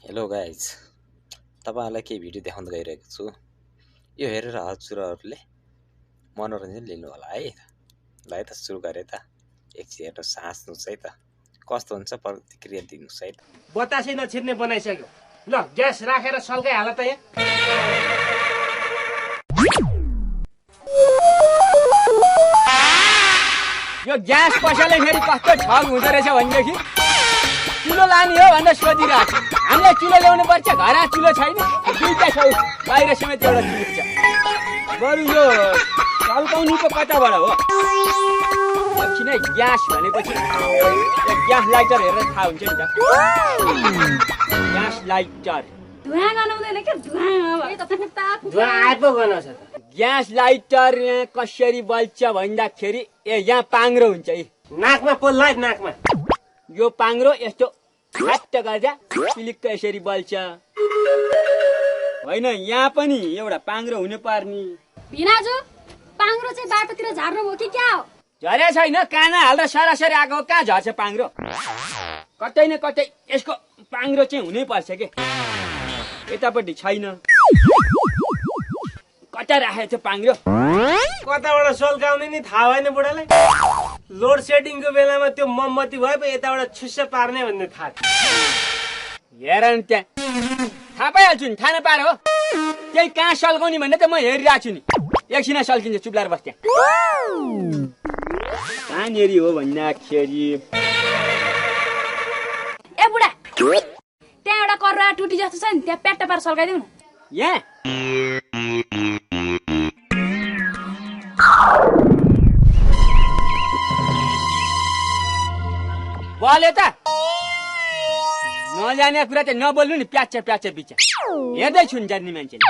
Hello guys, तपाईँहरूलाई केही video देखाउन गइरहेको छु। यो हेरेर हजुरहरूले मनोरञ्जन लिनु होला है। ल है त सुरु गरे त। एकछिन हेर्नु साँच्नुहोस् है त, कस्तो हुन्छ प्रतिक्रिया दिनुहोस् है त। बतासै नछिर्ने बनाइसक्यो। ल ग्यास राखेर सल्काइ हाल त यहाँ। यो ग्यास पसले फेरि कस्तो ठग हुँदो रहेछ भनेदेखि चुलो लाने हो भनेर सोधिरहेको छु। हामीलाई चुलो ल्याउनु पर्छ, घरमा चुलो छैन, दुईटा छ बाहिर समेत एउटा चुलो छ। बरु यो सल्काउनुको कताबाट हो? एकछिनै ग्यास भनेपछि ग्यास लाइटर हेरेर थाहा हुन्छ नि त। ग्यास लाइटर धुवा गनाउँदैन के धुवा आएको गनाउँछ त। ग्यास लाइटर यहाँ कसरी बल्छ भन्दाखेरि यहाँ पाङ्रो हुन्छ है, नाकमा पोल्ला नाकमा। यो पाङ्रो यस्तो फ्याट्ट गर्दा पिलिक्क यसरी बल्छ होइन। यहाँ पनि एउटा पाङ्रो हुनु पर्ने। भिनाजु पाङ्रो चाहिँ बाटोतिर झार्नु भयो कि क्या हो? झरे छैन, काना हाल्दा सरासरी आएको हो। कहाँ झर्छ पाङ्रो? कतै न कतै यसको पाङ्रो चाहिँ हुनै पर्छ के। यतापट्टि छैन, कता राखेको छ पाङ्रो? कताबाट सल्काउने नि थाहा भएन बुढालाई। लोड सेडिङको बेलामा त्यो मोमबत्ती भए पो यताबाट छुस्स पार्ने भन्ने थाहा थियो। हेर न त्यहाँ थाहा पाइहाल्छु नि, थाहा नपाएर हो। त्यही कहाँ सल्काउने भन्ने त म हेरिरहेको छु नि। एकछिन सल्किन्छ, चुप्लाएर बस्। त्यहाँ कहाँनिर हो भन्दाखेरि ए बुढा, त्यहाँ एउटा कर्रा टुटी जस्तो छ नि, त्यहाँ प्याट्ट पार सल्काइदेऊ न। यहाँ बोल्यो त नजाने कुरा चाहिँ नबोल्नु नि। प्याच्चा प्याच्चा बिचा हेर्दै छु नि जान्ने मान्छेले।